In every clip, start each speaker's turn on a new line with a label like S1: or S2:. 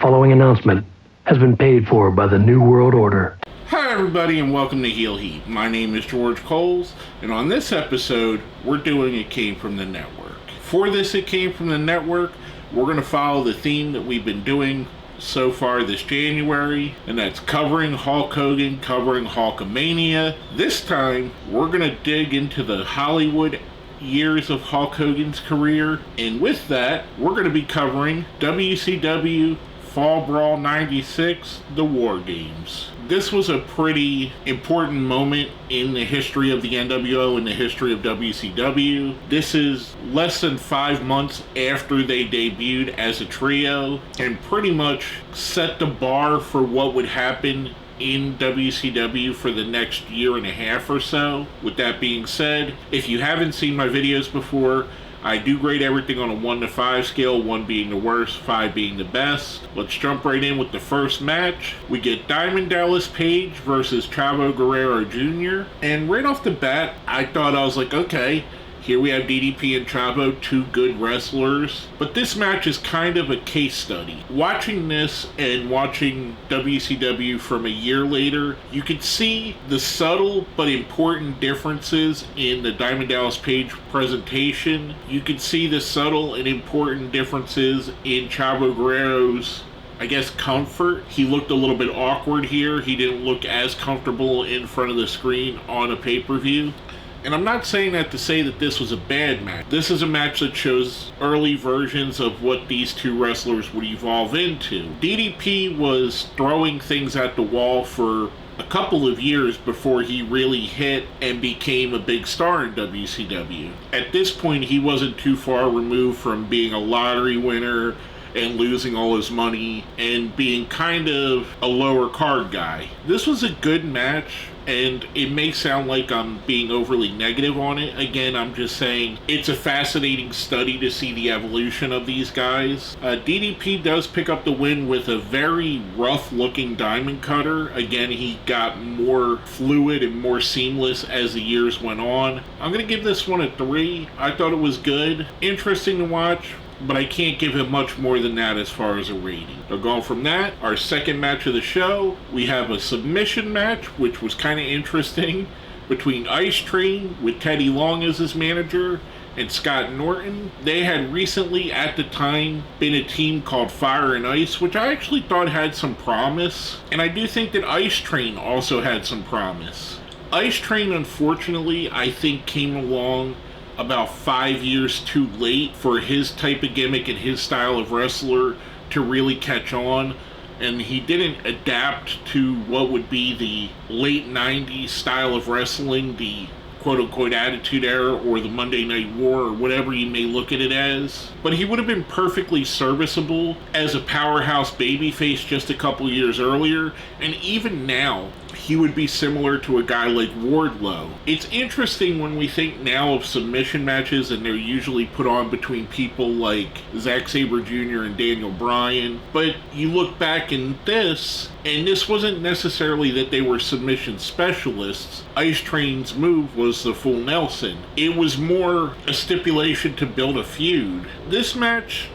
S1: following announcement has been paid for by the New World Order.
S2: Hi everybody and welcome to Heel Heat. My name is George Coles, and on this episode, we're doing It Came From the Network. For this It Came From the Network, we're going to follow the theme that we've been doing so far this January, and that's covering Hulk Hogan, covering Hulkamania. This time, we're going to dig into the Hollywood years of Hulk Hogan's career, and with that, we're going to be covering WCW Fall Brawl 96, the War Games. This was a pretty important moment in the history of the NWO and the history of WCW. This is less than 5 months after they debuted as a trio and pretty much set the bar for what would happen in WCW for the next year and a half or so. With that being said, if you haven't seen my videos before, I do grade everything on a 1 to 5 scale, 1 being the worst, 5 being the best. Let's jump right in with the first match. We get Diamond Dallas Page versus Chavo Guerrero Jr. And right off the bat, I was like, okay, here we have DDP and Chavo, two good wrestlers. But this match is kind of a case study. Watching this and watching WCW from a year later, you could see the subtle but important differences in the Diamond Dallas Page presentation. You could see the subtle and important differences in Chavo Guerrero's, comfort. He looked a little bit awkward here. He didn't look as comfortable in front of the screen on a pay-per-view. And I'm not saying that to say that this was a bad match. This is a match that shows early versions of what these two wrestlers would evolve into. DDP was throwing things at the wall for a couple of years before he really hit and became a big star in WCW. At this point, he wasn't too far removed from being a lottery winner and losing all his money and being kind of a lower card guy. This was a good match, and it may sound like I'm being overly negative on it. Again, I'm just saying it's a fascinating study to see the evolution of these guys. DDP does pick up the win with a very rough-looking diamond cutter. Again, he got more fluid and more seamless as the years went on. I'm going to give this one a 3. I thought it was good, interesting to watch, but I can't give it much more than that as far as a rating. So going from that, our second match of the show, we have a submission match, which was kind of interesting, between Ice Train, with Teddy Long as his manager, and Scott Norton. They had recently, at the time, been a team called Fire and Ice, which I actually thought had some promise, and I do think that Ice Train also had some promise. Ice Train, unfortunately, I think came along about 5 years too late for his type of gimmick and his style of wrestler to really catch on, and he didn't adapt to what would be the late 90s style of wrestling, the quote-unquote Attitude Era or the Monday Night War or whatever you may look at it as. But he would have been perfectly serviceable as a powerhouse babyface just a couple years earlier, and even now he would be similar to a guy like Wardlow. It's interesting when we think now of submission matches, and they're usually put on between people like Zack Sabre Jr. and Daniel Bryan, but you look back in this, and this wasn't necessarily that they were submission specialists. Ice Train's move was the full Nelson. It was more a stipulation to build a feud. This match,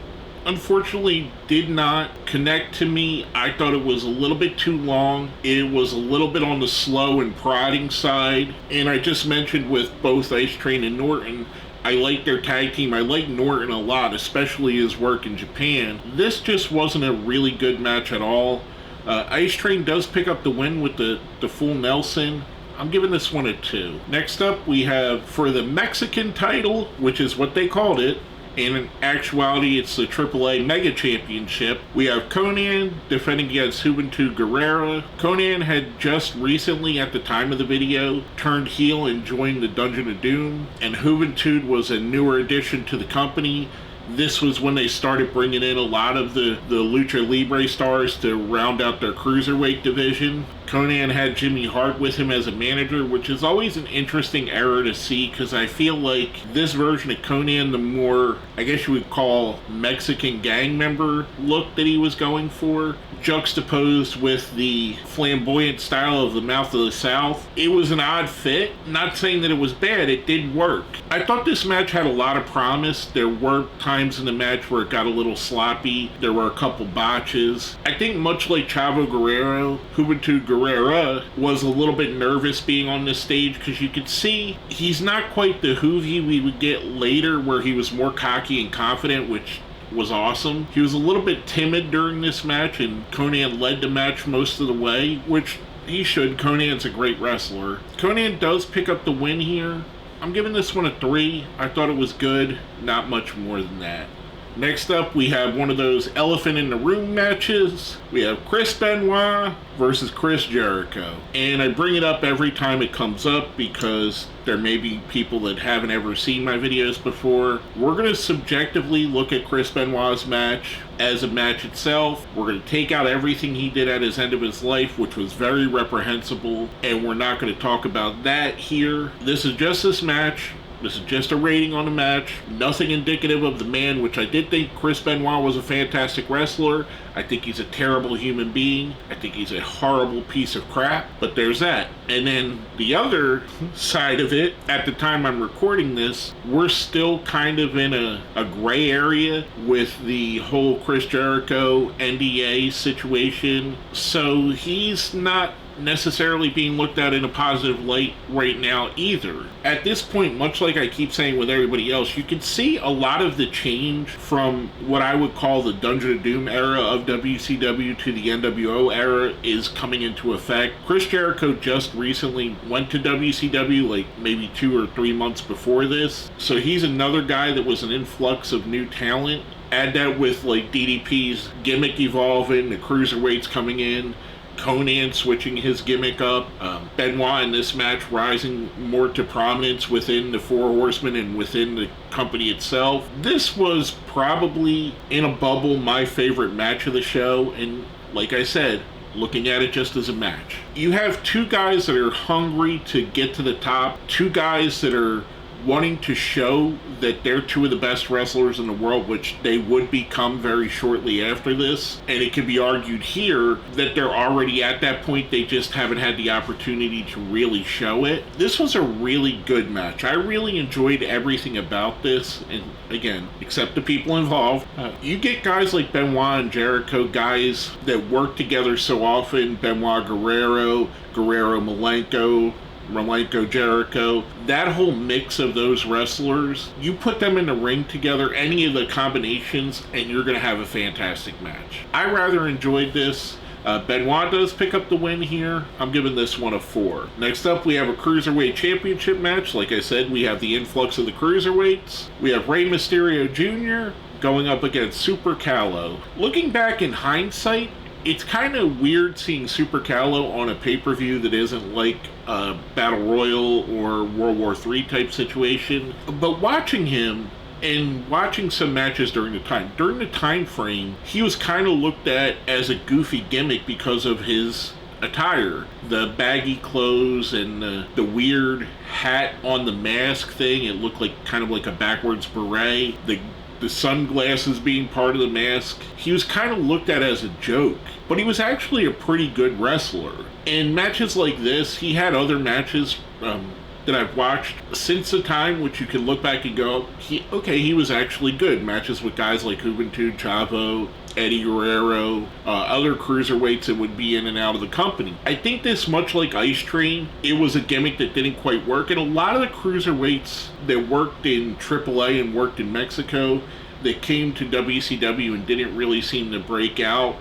S2: unfortunately, did not connect to me. I thought it was a little bit too long. It was a little bit on the slow and prodding side. And I just mentioned with both Ice Train and Norton, I like their tag team. I like Norton a lot, especially his work in Japan. This just wasn't a really good match at all. Ice Train does pick up the win with the full Nelson. I'm giving this one a 2. Next up, we have for the Mexican title, which is what they called it, and in actuality, it's the AAA Mega Championship. We have Conan defending against Juventud Guerrera. Conan had just recently, at the time of the video, turned heel and joined the Dungeon of Doom, and Juventud was a newer addition to the company. This was when they started bringing in a lot of the Lucha Libre stars to round out their cruiserweight division. Conan had Jimmy Hart with him as a manager, which is always an interesting error to see, because I feel like this version of Conan, the more, I guess you would call, Mexican gang member look that he was going for, juxtaposed with the flamboyant style of the Mouth of the South, it was an odd fit. Not saying that it was bad, it did work. I thought this match had a lot of promise. There were times times in the match where it got a little sloppy. There were a couple botches. I think much like Chavo Guerrero, Juventud Guerrera was a little bit nervous being on this stage because you could see he's not quite the Juvi we would get later where he was more cocky and confident, which was awesome. He was a little bit timid during this match, and Conan led the match most of the way, which he should. Conan's a great wrestler. Conan does pick up the win here. I'm giving this one a 3. I thought it was good, not much more than that. Next up, we have one of those elephant in the room matches. We have Chris Benoit versus Chris Jericho. And I bring it up every time it comes up because there may be people that haven't ever seen my videos before. We're going to subjectively look at Chris Benoit's match as a match itself. We're going to take out everything he did at his end of his life, which was very reprehensible, and we're not going to talk about that here. This is just this match. This is just a rating on the match. Nothing indicative of the man, which I did think Chris Benoit was a fantastic wrestler. I think he's a terrible human being. I think he's a horrible piece of crap. But there's that. And then the other side of it, at the time I'm recording this, we're still kind of in a gray area with the whole Chris Jericho NDA situation. So he's not necessarily being looked at in a positive light right now either. At this point, much like I keep saying with everybody else, you can see a lot of the change from what I would call the Dungeon of Doom era of WCW to the NWO era is coming into effect. Chris Jericho just recently went to WCW like maybe 2 or 3 months before this, so he's another guy that was an influx of new talent. Add that with like DDP's gimmick evolving, the cruiserweights coming in, Conan switching his gimmick up, Benoit in this match rising more to prominence within the Four Horsemen and within the company itself. This was probably, in a bubble, my favorite match of the show, and like I said, looking at it just as a match. You have two guys that are hungry to get to the top, two guys that are wanting to show that they're two of the best wrestlers in the world, which they would become very shortly after this. And it can be argued here that they're already at that point, they just haven't had the opportunity to really show it. This was a really good match. I really enjoyed everything about this, and again, except the people involved. You get guys like Benoit and Jericho, guys that work together so often, Benoit Guerrero, Guerrero Malenko Jericho, that whole mix of those wrestlers, you put them in the ring together, any of the combinations, and you're going to have a fantastic match. I rather enjoyed this. Benoit does pick up the win here. I'm giving this one a 4. Next up, we have a Cruiserweight Championship match. Like I said, we have the influx of the Cruiserweights. We have Rey Mysterio Jr. going up against Super Callow. Looking back in hindsight, it's kind of weird seeing Super Callow on a pay-per-view that isn't like a Battle Royal or World War III type situation. But watching him and watching some matches during the time frame, he was kind of looked at as a goofy gimmick because of his attire. The baggy clothes and the weird hat on the mask thing. It looked like kind of like a backwards beret. The sunglasses being part of the mask. He was kind of looked at as a joke, but he was actually a pretty good wrestler. In matches like this, he had other matches that I've watched since the time, which you can look back and go, he was actually good. Matches with guys like Juventud, Chavo, Eddie Guerrero, other cruiserweights that would be in and out of the company. I think this, much like Ice Train, it was a gimmick that didn't quite work, and a lot of the cruiserweights that worked in AAA and worked in Mexico that came to WCW and didn't really seem to break out,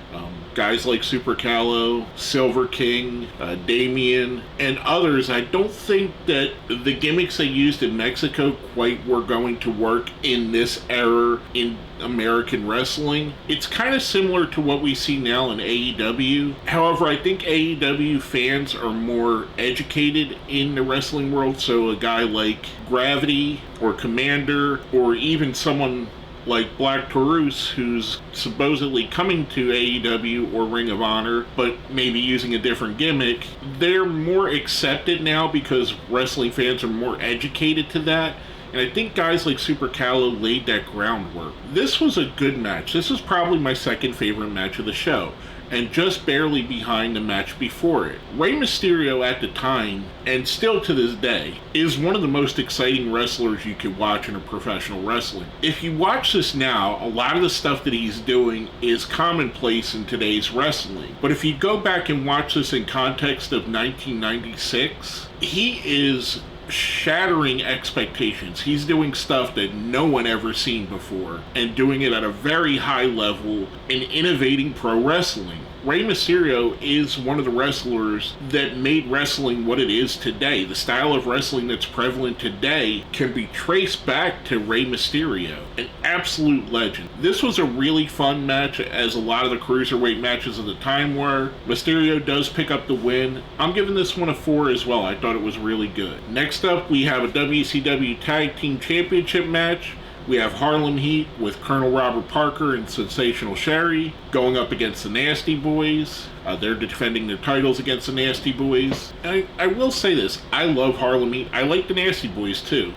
S2: guys like Super Callow, Silver King, Damien, and others, I don't think that the gimmicks they used in Mexico quite were going to work in this era in American wrestling. It's kind of similar to what we see now in AEW. However, I think AEW fans are more educated in the wrestling world, so a guy like Gravity or Commander, or even someone like Black Taurus, who's supposedly coming to AEW or Ring of Honor, but maybe using a different gimmick, they're more accepted now because wrestling fans are more educated to that. And I think guys like Super Callow laid that groundwork. This was a good match. This was probably my second favorite match of the show, and just barely behind the match before it. Rey Mysterio at the time, and still to this day, is one of the most exciting wrestlers you could watch in a professional wrestling. If you watch this now, a lot of the stuff that he's doing is commonplace in today's wrestling. But if you go back and watch this in context of 1996, he is shattering expectations. He's doing stuff that no one ever seen before, and doing it at a very high level and innovating pro wrestling. Rey Mysterio is one of the wrestlers that made wrestling what it is today. The style of wrestling that's prevalent today can be traced back to Rey Mysterio, an absolute legend. This was a really fun match, as a lot of the cruiserweight matches of the time were. Mysterio does pick up the win. I'm giving this one a 4 as well. I thought it was really good. Next up, we have a WCW Tag Team Championship match. We have Harlem Heat with Colonel Robert Parker and Sensational Sherry going up against the Nasty Boys. They're defending their titles against the Nasty Boys. And I will say this, I love Harlem Heat. I like the Nasty Boys too.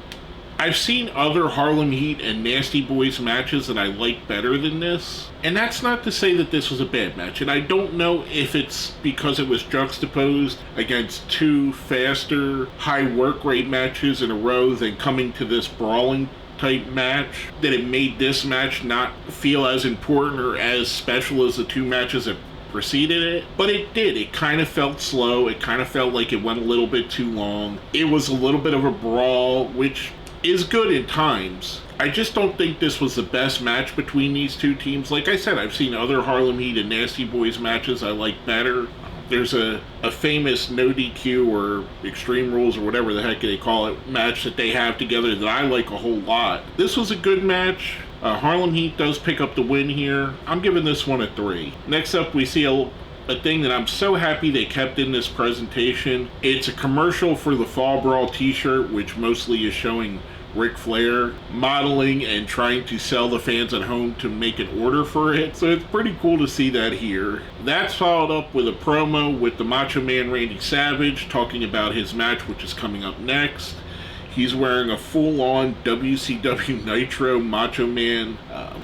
S2: I've seen other Harlem Heat and Nasty Boys matches that I like better than this. And that's not to say that this was a bad match. And I don't know if it's because it was juxtaposed against two faster, high work rate matches in a row than coming to this brawling type match, that it made this match not feel as important or as special as the two matches that preceded it. But it did. It kind of felt slow. It kind of felt like it went a little bit too long. It was a little bit of a brawl, which is good in times. I just don't think this was the best match between these two teams. Like I said, I've seen other Harlem Heat and Nasty Boys matches I like better. There's a famous no DQ or Extreme Rules or whatever the heck they call it match that they have together that I like a whole lot. This was a good match. Harlem Heat does pick up the win here. I'm giving this one a 3. Next up, we see a thing that I'm so happy they kept in this presentation. It's a commercial for the Fall Brawl t-shirt, which mostly is showing Ric Flair modeling and trying to sell the fans at home to make an order for it. So it's pretty cool to see that here. That's followed up with a promo with the Macho Man Randy Savage talking about his match, which is coming up next. He's wearing a full-on WCW Nitro Macho Man,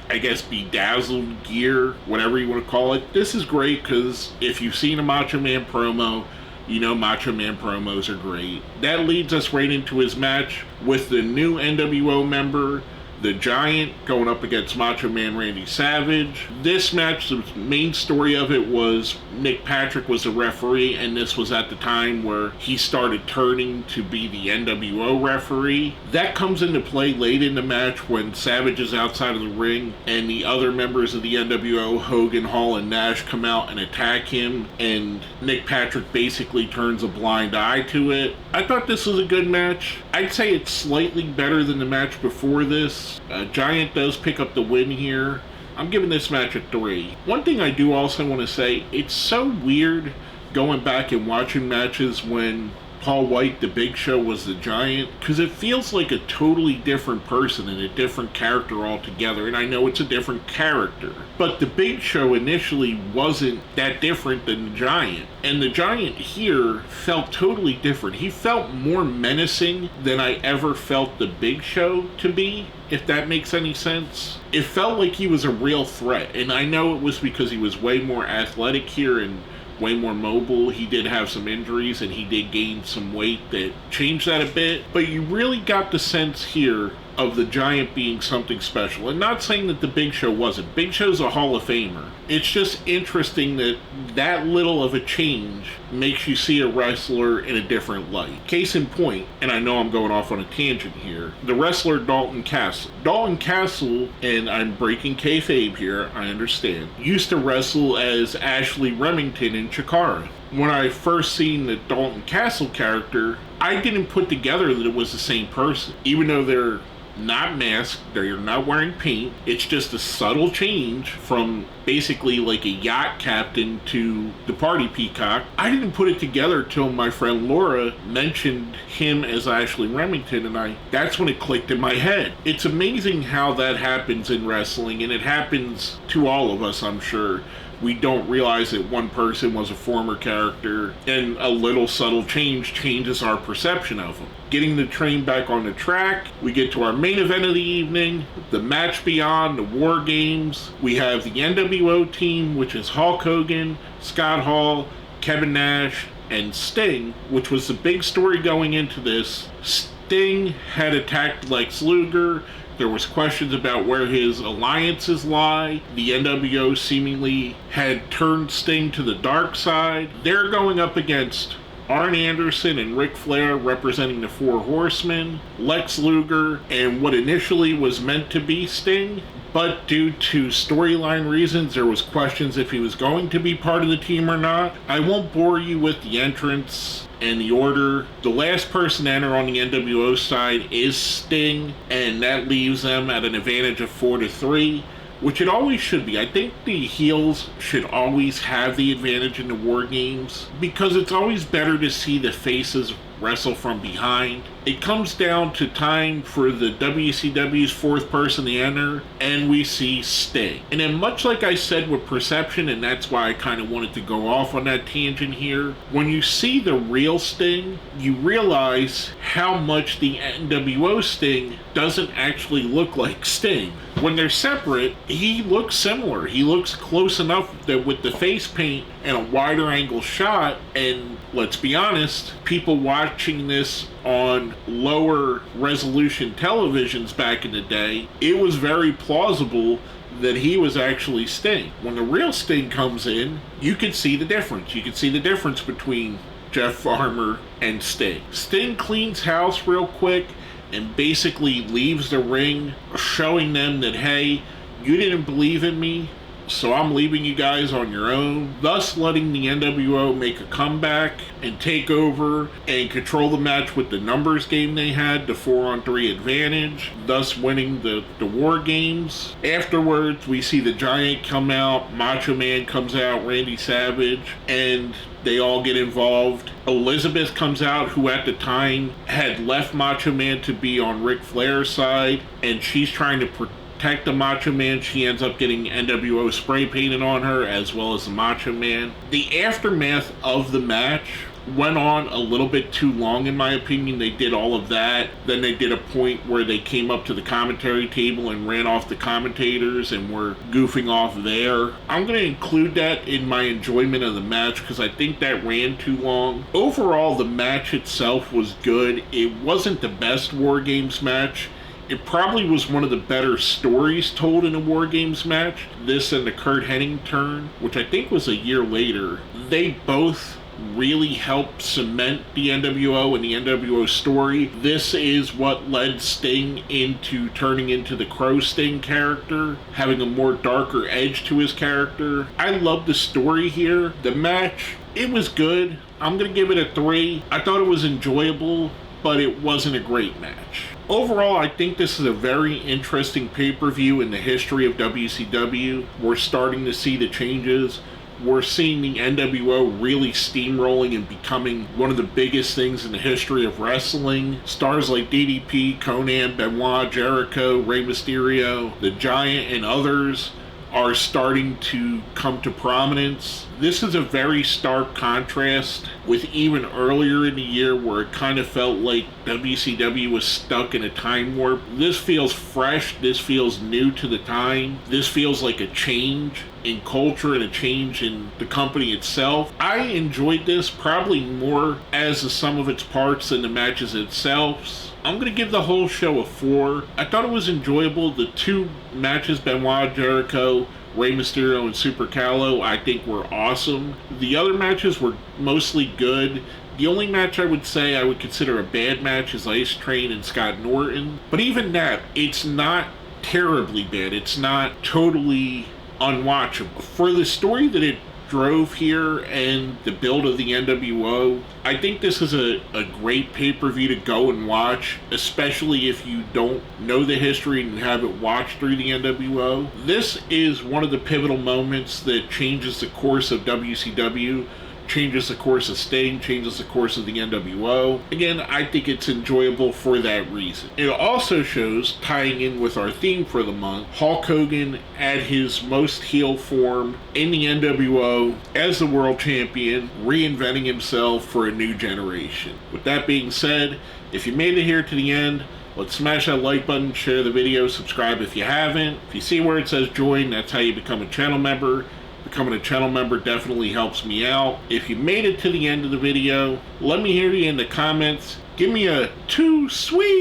S2: I guess bedazzled gear, whatever you want to call it. This is great because if you've seen a Macho Man promo, you know Macho Man promos are great. That leads us right into his match with the new NWO member, the Giant, going up against Macho Man Randy Savage. This match, the main story of it was Nick Patrick was the referee, and this was at the time where he started turning to be the NWO referee. That comes into play late in the match when Savage is outside of the ring and the other members of the NWO, Hogan, Hall, and Nash, come out and attack him, and Nick Patrick basically turns a blind eye to it. I thought this was a good match. I'd say it's slightly better than the match before this. Giant does pick up the win here. I'm giving this match a 3. One thing I do also want to say, it's so weird going back and watching matches when Paul White, the Big Show, was the Giant, because it feels like a totally different person and a different character altogether. And I know it's a different character, but the Big Show initially wasn't that different than the Giant. And the Giant here felt totally different. He felt more menacing than I ever felt the Big Show to be, if that makes any sense. It felt like he was a real threat. And I know it was because he was way more athletic here and way more mobile. He did have some injuries and he did gain some weight that changed that a bit, but you really got the sense here of the Giant being something special. And not saying that the Big Show wasn't. Big Show's a Hall of Famer. It's just interesting that that little of a change makes you see a wrestler in a different light. Case in point, and I know I'm going off on a tangent here, the wrestler Dalton Castle. Dalton Castle, and I'm breaking kayfabe here, I understand, used to wrestle as Ashley Remington in Chikara. When I first seen the Dalton Castle character, I didn't put together that it was the same person. Even though they're not masked, they're not wearing paint, it's just a subtle change from basically like a yacht captain to the party peacock. I didn't put it together till my friend Laura mentioned him as Ashley Remington, and that's when it clicked in my head. It's amazing how that happens in wrestling, and it happens to all of us, I'm sure. we don't realize that one person was a former character, and a little subtle change changes our perception of them. Getting the train back on the track, we get to our main event of the evening, the match beyond the War Games. We have the NWO team, which is Hulk Hogan, Scott Hall, Kevin Nash, and Sting, which was the big story going into this. Sting had attacked Lex Luger. There was questions about where his alliances lie. The NWO seemingly had turned Sting to the dark side. They're going up against Arn Anderson and Ric Flair representing the Four Horsemen, Lex Luger, and what initially was meant to be Sting. But due to storyline reasons, there was questions if he was going to be part of the team or not. I won't bore you with the entrance and the order. The last person to enter on the NWO side is Sting, and that leaves them at an advantage of 4-3, which it always should be. I think the heels should always have the advantage in the War Games, because it's always better to see the faces wrestle from behind. It comes down to time for the WCW's fourth person to enter, and we see Sting. And then much like I said with Perception, and that's why I kind of wanted to go off on that tangent here, when you see the real Sting, you realize how much the NWO Sting doesn't actually look like Sting. When they're separate, he looks similar. He looks close enough that with the face paint and a wider angle shot, and let's be honest, people watching this on lower resolution televisions back in the day, it was very plausible that he was actually Sting. When the real Sting comes in, you can see the difference. You can see the difference between Jeff Farmer and Sting. Sting cleans house real quick and basically leaves the ring, showing them that, hey, you didn't believe in me, so I'm leaving you guys on your own, thus letting the NWO make a comeback and take over and control the match with the numbers game they had, the 4-on-3 advantage, thus winning the War Games. Afterwards, we see the Giant come out, Macho Man comes out, Randy Savage, and they all get involved. Elizabeth comes out, who at the time had left Macho Man to be on Ric Flair's side, and she's trying to protect the Macho Man. She ends up getting NWO spray painted on her, as well as the Macho Man. The aftermath of the match went on a little bit too long, in my opinion. They did all of that. Then they did a point where they came up to the commentary table and ran off the commentators and were goofing off there. I'm going to include that in my enjoyment of the match because I think that ran too long. Overall, the match itself was good. It wasn't the best War Games match. It probably was one of the better stories told in a War Games match. This and the Kurt Hennig turn, which I think was a year later. They both really helped cement the NWO and the NWO story. This is what led Sting into turning into the Crow Sting character, having a more darker edge to his character. I love the story here. The match, it was good. I'm going to give it a 3. I thought it was enjoyable, but it wasn't a great match. Overall, I think this is a very interesting pay-per-view in the history of WCW. We're starting to see the changes. We're seeing the NWO really steamrolling and becoming one of the biggest things in the history of wrestling. Stars like DDP, Conan, Benoit, Jericho, Rey Mysterio, the Giant, and others are starting to come to prominence. This is a very stark contrast with even earlier in the year where it kind of felt like WCW was stuck in a time warp. This feels fresh. This feels new to the time. This feels like a change in culture and a change in the company itself. I enjoyed this probably more as the sum of its parts than the matches itself. I'm going to give the whole show a 4. I thought it was enjoyable. The two matches, Benoit, Jericho, Rey Mysterio, and Super Calo, I think were awesome. The other matches were mostly good. The only match I would say I would consider a bad match is Ice Train and Scott Norton. But even that, it's not terribly bad. It's not totally unwatchable. For the story that it drove here and the build of the NWO, I think this is a great pay-per-view to go and watch, especially if you don't know the history and haven't watched through the NWO. This is one of the pivotal moments that changes the course of WCW, changes the course of Sting, changes the course of the NWO. Again, I think it's enjoyable for that reason. It also shows, tying in with our theme for the month, Hulk Hogan at his most heel form in the NWO as the world champion, reinventing himself for a new generation. With that being said, if you made it here to the end, let's smash that like button, share the video, subscribe if you haven't. If you see where it says join, that's how you become a channel member. Becoming a channel member definitely helps me out. If you made it to the end of the video, let me hear you in the comments. Give me a too sweet,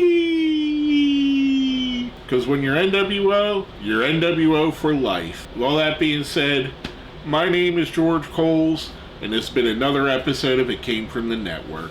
S2: because when you're NWO for life. With all that being said, my name is George Coles, and this has been another episode of It Came From the Network.